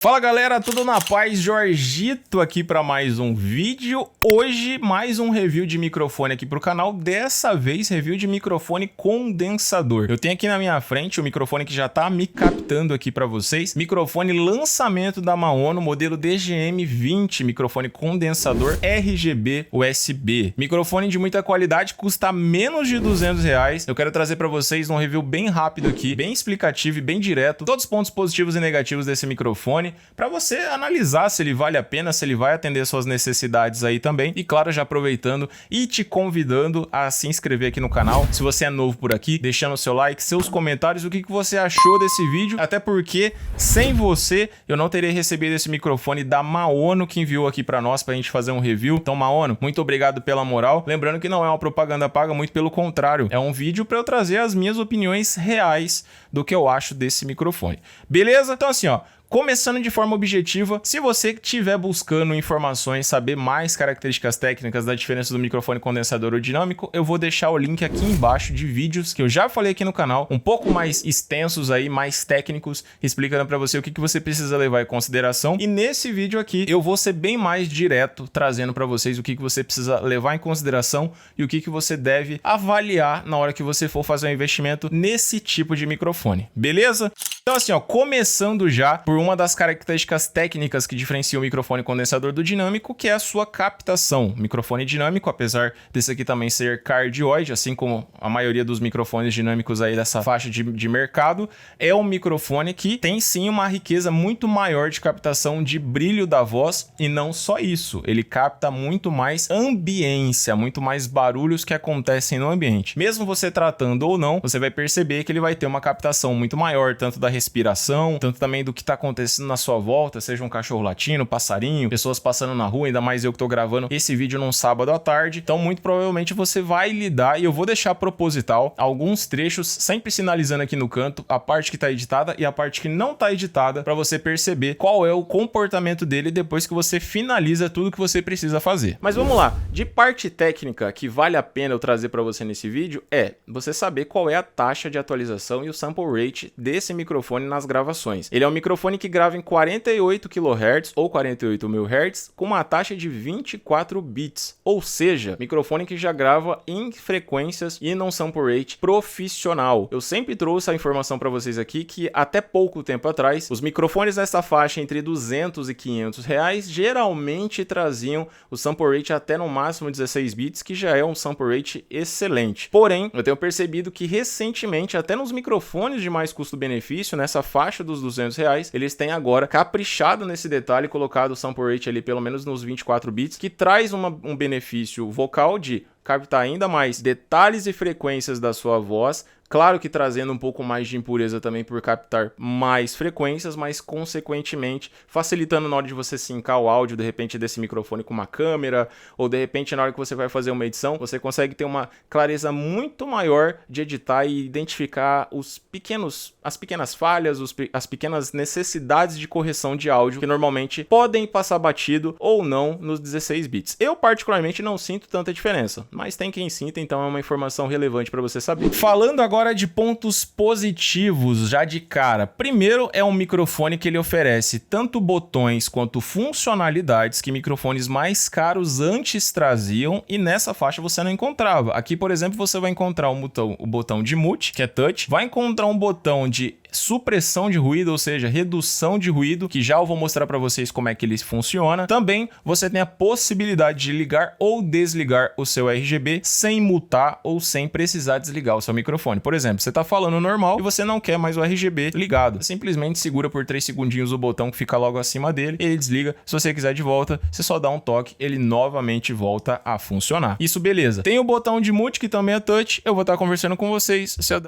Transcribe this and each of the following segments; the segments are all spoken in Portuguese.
Fala galera, tudo na paz? Jorgito aqui para mais um vídeo. Hoje mais um review de microfone aqui pro canal, dessa vez review de microfone condensador. Eu tenho aqui na minha frente o microfone que já tá me captando aqui para vocês, microfone lançamento da Maono, modelo DGM-20, microfone condensador RGB USB. Microfone de muita qualidade, custa menos de R$200. Eu quero trazer para vocês um review bem rápido aqui, bem explicativo e bem direto, todos os pontos positivos e negativos desse microfone, para você analisar se ele vale a pena, se ele vai atender suas necessidades aí também. E claro, já aproveitando e te convidando a se inscrever aqui no canal, se você é novo por aqui, deixando o seu like, seus comentários, o que você achou desse vídeo, até porque sem você eu não teria recebido esse microfone da Maono que enviou aqui para nós pra gente fazer um review. Então Maono, muito obrigado pela moral. Lembrando que não é uma propaganda paga, muito pelo contrário, é um vídeo para eu trazer as minhas opiniões reais do que eu acho desse microfone. Beleza? Então assim, ó, começando de forma objetiva, se você estiver buscando informações, saber mais características técnicas da diferença do microfone condensador ou dinâmico, eu vou deixar o link aqui embaixo de vídeos que eu já falei aqui no canal, um pouco mais extensos aí, mais técnicos, explicando para você o que você precisa levar em consideração. E nesse vídeo aqui eu vou ser bem mais direto, trazendo para vocês o que você precisa levar em consideração e o que você deve avaliar na hora que você for fazer um investimento nesse tipo de microfone, beleza? Então assim, ó, começando já por uma das características técnicas que diferencia o microfone condensador do dinâmico, que é a sua captação. Microfone dinâmico, apesar desse aqui também ser cardioide, assim como a maioria dos microfones dinâmicos aí dessa faixa de mercado, é um microfone que tem sim uma riqueza muito maior de captação de brilho da voz, e não só isso, ele capta muito mais ambiência, muito mais barulhos que acontecem no ambiente. Mesmo você tratando ou não, você vai perceber que ele vai ter uma captação muito maior, tanto da respiração, tanto também do que está acontecendo na sua volta, seja um cachorro latindo, passarinho, pessoas passando na rua, ainda mais eu que tô gravando esse vídeo num sábado à tarde. Então muito provavelmente você vai lidar, e eu vou deixar proposital alguns trechos, sempre sinalizando aqui no canto a parte que tá editada e a parte que não tá editada, para você perceber qual é o comportamento dele depois que você finaliza tudo que você precisa fazer. Mas vamos lá, de parte técnica que vale a pena eu trazer para você nesse vídeo é você saber qual é a taxa de atualização e o sample rate desse microfone nas gravações. Ele é um microfone que grava em 48 kHz ou 48.000 Hz com uma taxa de 24 bits, ou seja, microfone que já grava em frequências e não sample rate profissional. Eu sempre trouxe a informação para vocês aqui que até pouco tempo atrás, os microfones nessa faixa entre 200 e 500 reais geralmente traziam o sample rate até no máximo 16 bits, que já é um sample rate excelente. Porém, eu tenho percebido que recentemente, até nos microfones de mais custo-benefício, nessa faixa dos 200 reais, eles têm agora caprichado nesse detalhe, colocado o sample rate ali pelo menos nos 24 bits, que traz um benefício vocal de captar ainda mais detalhes e frequências da sua voz, claro que trazendo um pouco mais de impureza também por captar mais frequências, mas consequentemente facilitando na hora de você sincar o áudio de repente desse microfone com uma câmera, ou de repente na hora que você vai fazer uma edição, você consegue ter uma clareza muito maior de editar e identificar as pequenas falhas, as pequenas necessidades de correção de áudio que normalmente podem passar batido ou não nos 16 bits. Eu particularmente não sinto tanta diferença, mas tem quem sinta, então é uma informação relevante para você saber. Falando agora de pontos positivos já de cara. Primeiro, é um microfone que ele oferece tanto botões quanto funcionalidades que microfones mais caros antes traziam e nessa faixa você não encontrava. Aqui, por exemplo, você vai encontrar o botão de mute, que é touch, vai encontrar um botão de supressão de ruído, ou seja, redução de ruído, que já eu vou mostrar para vocês como é que ele funciona. Também você tem a possibilidade de ligar ou desligar o seu RGB sem mutar ou sem precisar desligar o seu microfone. Por exemplo, você tá falando normal e você não quer mais o RGB ligado. Você simplesmente segura por 3 segundinhos o botão que fica logo acima dele, ele desliga. Se você quiser de volta, você só dá um toque, ele novamente volta a funcionar. Isso beleza. Tem o botão de mute, que também é touch. Eu vou estar conversando com vocês. Se eu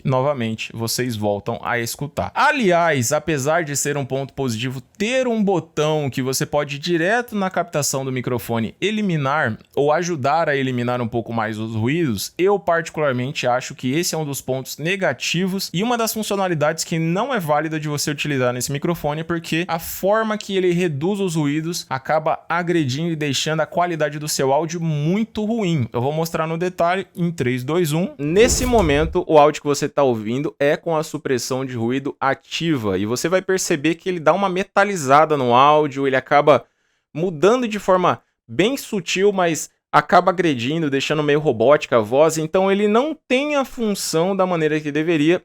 novamente vocês voltam a escutar. Aliás, apesar de ser um ponto positivo ter um botão que você pode ir direto na captação do microfone eliminar ou ajudar a eliminar um pouco mais os ruídos, eu particularmente acho que esse é um dos pontos negativos e uma das funcionalidades que não é válida de você utilizar nesse microfone, porque a forma que ele reduz os ruídos acaba agredindo e deixando a qualidade do seu áudio muito ruim. Eu vou mostrar no detalhe em 3, 2, 1. Nesse momento, o áudio que você está ouvindo é com a supressão de ruído ativa, e você vai perceber que ele dá uma metalizada no áudio, ele acaba mudando de forma bem sutil, mas acaba agredindo, deixando meio robótica a voz, então ele não tem a função da maneira que deveria,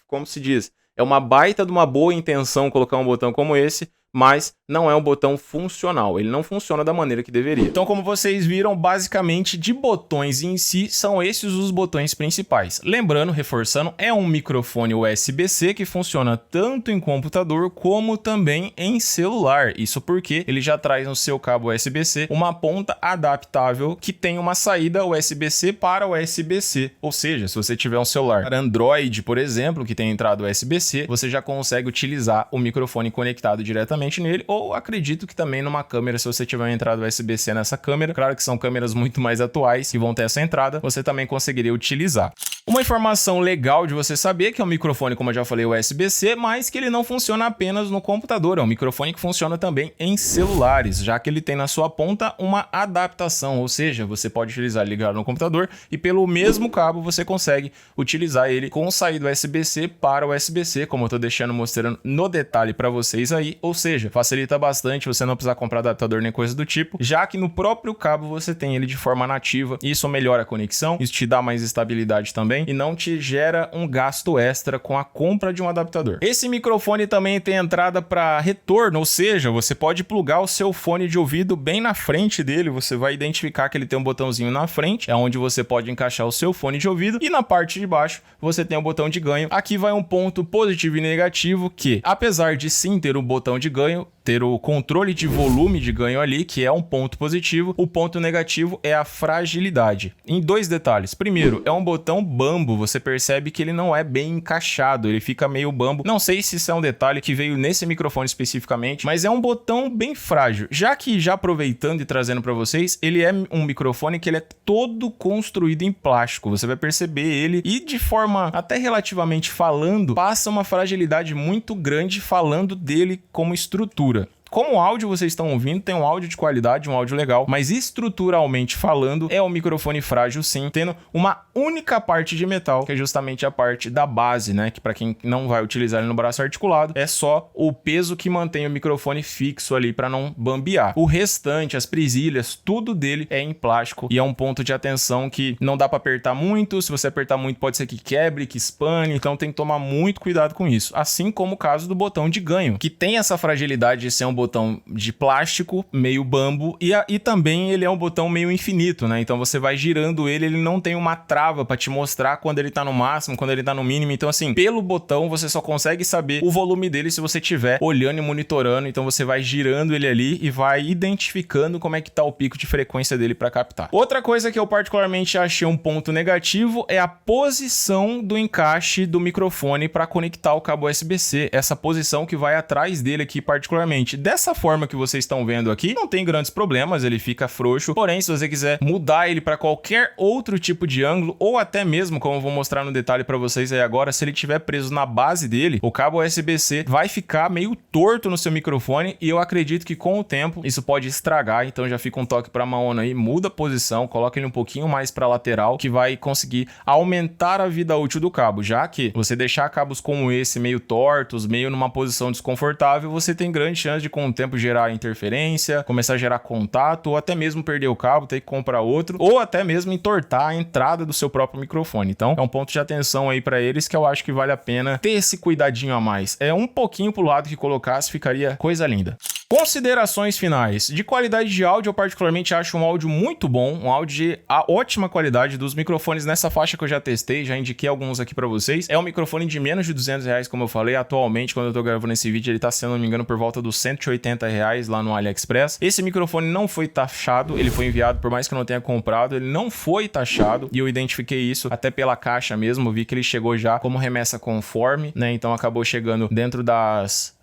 como se diz, é uma baita de uma boa intenção colocar um botão como esse, mas não é um botão funcional, ele não funciona da maneira que deveria. Então, como vocês viram, basicamente de botões em si, são esses os botões principais. Lembrando, reforçando, é um microfone USB-C que funciona tanto em computador como também em celular. Isso porque ele já traz no seu cabo USB-C uma ponta adaptável que tem uma saída USB-C para USB-C. Ou seja, se você tiver um celular Android, por exemplo, que tem entrada USB-C, você já consegue utilizar o microfone conectado diretamente nele, ou acredito que também numa câmera, se você tiver uma entrada USB-C nessa câmera, claro que são câmeras muito mais atuais que vão ter essa entrada, você também conseguiria utilizar. Uma informação legal de você saber que é um microfone, como eu já falei, USB-C, mas que ele não funciona apenas no computador, é um microfone que funciona também em celulares, já que ele tem na sua ponta uma adaptação, ou seja, você pode utilizar ligado no computador e pelo mesmo cabo você consegue utilizar ele com saída USB-C para USB-C, como eu tô mostrando no detalhe para vocês aí, ou seja, facilita bastante, você não precisa comprar adaptador nem coisa do tipo, já que no próprio cabo você tem ele de forma nativa, e isso melhora a conexão, isso te dá mais estabilidade também, e não te gera um gasto extra com a compra de um adaptador. Esse microfone também tem entrada para retorno, ou seja, você pode plugar o seu fone de ouvido bem na frente dele, você vai identificar que ele tem um botãozinho na frente, é onde você pode encaixar o seu fone de ouvido, e na parte de baixo você tem o botão de ganho. Aqui vai um ponto positivo e negativo que, apesar de sim ter o botão de ganho, ter o controle de volume de ganho ali, que é um ponto positivo, o ponto negativo é a fragilidade. Em dois detalhes. Primeiro, é um botão bambo, você percebe que ele não é bem encaixado, ele fica meio bambo. Não sei se isso é um detalhe que veio nesse microfone especificamente, mas é um botão bem frágil. Já aproveitando e trazendo para vocês, ele é um microfone que ele é todo construído em plástico, você vai perceber ele, e de forma até relativamente falando, passa uma fragilidade muito grande falando dele como estrutura. Como áudio vocês estão ouvindo, tem um áudio de qualidade, um áudio legal, mas estruturalmente falando, é um microfone frágil sim, tendo uma única parte de metal, que é justamente a parte da base, né? Que para quem não vai utilizar ele no braço articulado, é só o peso que mantém o microfone fixo ali para não bambear. O restante, as presilhas, tudo dele é em plástico, e é um ponto de atenção que não dá para apertar muito, se você apertar muito pode ser que quebre, que espane, então tem que tomar muito cuidado com isso. Assim como o caso do botão de ganho, que tem essa fragilidade de ser um botão de plástico, meio bambo, e também ele é um botão meio infinito, né? Então você vai girando ele, ele não tem uma trava para te mostrar quando ele tá no máximo, quando ele tá no mínimo. Então assim, pelo botão você só consegue saber o volume dele se você estiver olhando e monitorando. Então você vai girando ele ali e vai identificando como é que tá o pico de frequência dele para captar. Outra coisa que eu particularmente achei um ponto negativo é a posição do encaixe do microfone para conectar o cabo USB-C. Essa posição que vai atrás dele aqui particularmente. Dessa forma que vocês estão vendo aqui, não tem grandes problemas, ele fica frouxo. Porém, se você quiser mudar ele para qualquer outro tipo de ângulo, ou até mesmo, como eu vou mostrar no detalhe para vocês aí agora, se ele estiver preso na base dele, o cabo USB-C vai ficar meio torto no seu microfone, e eu acredito que com o tempo isso pode estragar. Então já fica um toque para Maona aí, muda a posição, coloca ele um pouquinho mais para lateral, que vai conseguir aumentar a vida útil do cabo, já que você deixar cabos como esse meio tortos, meio numa posição desconfortável, você tem grande chance de com o tempo gerar interferência, começar a gerar contato, ou até mesmo perder o cabo, ter que comprar outro, ou até mesmo entortar a entrada do seu próprio microfone. Então é um ponto de atenção aí para eles que eu acho que vale a pena ter esse cuidadinho a mais. É um pouquinho pro lado que colocasse, ficaria coisa linda. Considerações finais. De qualidade de áudio, eu particularmente acho um áudio muito bom, um áudio de ótima qualidade dos microfones nessa faixa que eu já testei, já indiquei alguns aqui pra vocês. É um microfone de menos de R$200, como eu falei. Atualmente, quando eu tô gravando esse vídeo, ele tá, se não me engano, por volta dos R$180 lá no AliExpress. Esse microfone não foi taxado, ele foi enviado, por mais que eu não tenha comprado, ele não foi taxado, e eu identifiquei isso até pela caixa mesmo, vi que ele chegou já como remessa conforme, né? Então acabou chegando dentro das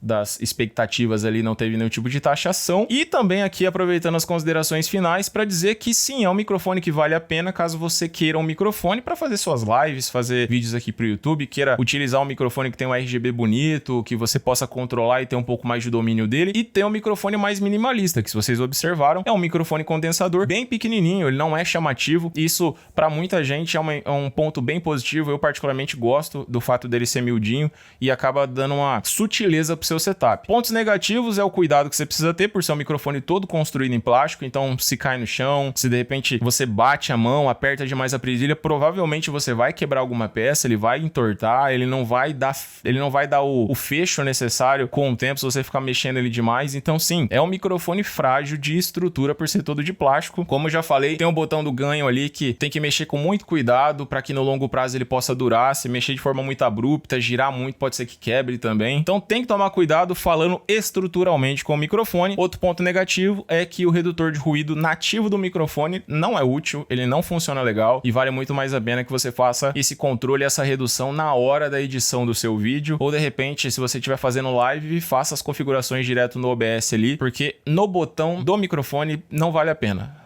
expectativas ali, não teve nenhum tipo tipo de taxação. E também aqui aproveitando as considerações finais para dizer que sim, é um microfone que vale a pena caso você queira um microfone para fazer suas lives, fazer vídeos aqui pro YouTube, queira utilizar um microfone que tem um RGB bonito, que você possa controlar e ter um pouco mais de domínio dele, e ter um microfone mais minimalista, que se vocês observaram, é um microfone condensador bem pequenininho, ele não é chamativo. Isso para muita gente é um ponto bem positivo. Eu particularmente gosto do fato dele ser miudinho e acaba dando uma sutileza pro seu setup. Pontos negativos é o cuidado que você precisa ter por ser um microfone todo construído em plástico, então se cai no chão, se de repente você bate a mão, aperta demais a presilha, provavelmente você vai quebrar alguma peça, ele vai entortar, ele não vai dar o fecho necessário com o tempo se você ficar mexendo ele demais. Então sim, é um microfone frágil de estrutura por ser todo de plástico. Como eu já falei, tem um botão do ganho ali que tem que mexer com muito cuidado para que no longo prazo ele possa durar. Se mexer de forma muito abrupta, girar muito, pode ser que quebre também. Então tem que tomar cuidado falando estruturalmente com o microfone. Outro ponto negativo é que o redutor de ruído nativo do microfone não é útil, ele não funciona legal e vale muito mais a pena que você faça esse controle, essa redução na hora da edição do seu vídeo, ou de repente, se você estiver fazendo live, faça as configurações direto no OBS ali, porque no botão do microfone não vale a pena.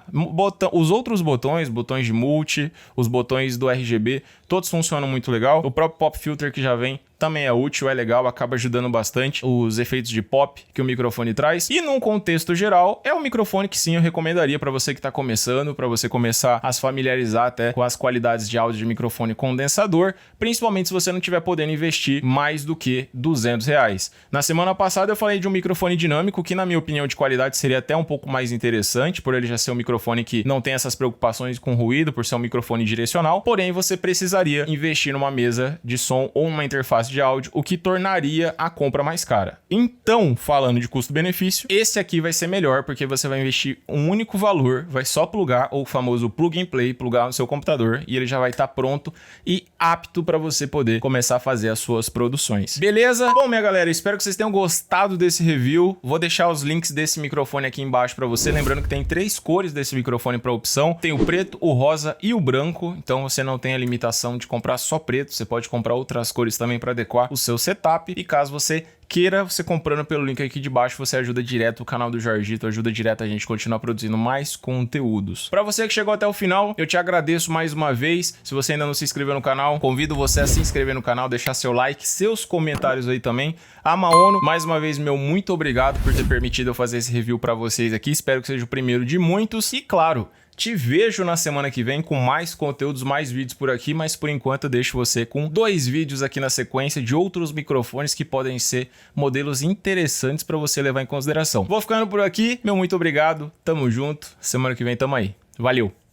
Os outros botões de multi, os botões do RGB, todos funcionam muito legal. O próprio Pop Filter que já vem também é útil, é legal, acaba ajudando bastante os efeitos de pop que o microfone traz. E num contexto geral, é um microfone que sim, eu recomendaria para você que está começando, para você começar a se familiarizar até com as qualidades de áudio de microfone condensador, principalmente se você não estiver podendo investir mais do que R$200. Na semana passada eu falei de um microfone dinâmico que, na minha opinião, de qualidade seria até um pouco mais interessante, por ele já ser um microfone que não tem essas preocupações com ruído, por ser um microfone direcional, porém você precisaria investir numa mesa de som ou numa interface de áudio, o que tornaria a compra mais cara. Então, falando de custo-benefício, esse aqui vai ser melhor, porque você vai investir um único valor, vai só plugar, ou o famoso plug and play, plugar no seu computador, e ele já vai estar pronto e apto para você poder começar a fazer as suas produções. Beleza? Bom, minha galera, espero que vocês tenham gostado desse review. Vou deixar os links desse microfone aqui embaixo para você, lembrando que tem 3 cores desse microfone para opção, tem o preto, o rosa e o branco, então você não tem a limitação de comprar só preto, você pode comprar outras cores também para adequar o seu setup, e caso você queira, você comprando pelo link aqui de baixo, você ajuda direto o canal do Jorgito, ajuda direto a gente continuar produzindo mais conteúdos. Para você que chegou até o final, eu te agradeço mais uma vez. Se você ainda não se inscreveu no canal, convido você a se inscrever no canal, deixar seu like, seus comentários aí também. A Maono, mais uma vez, meu muito obrigado por ter permitido eu fazer esse review para vocês aqui. Espero que seja o primeiro de muitos. E claro, te vejo na semana que vem com mais conteúdos, mais vídeos por aqui, mas por enquanto eu deixo você com 2 vídeos aqui na sequência de outros microfones que podem ser modelos interessantes para você levar em consideração. Vou ficando por aqui, meu muito obrigado, tamo junto, semana que vem tamo aí, valeu!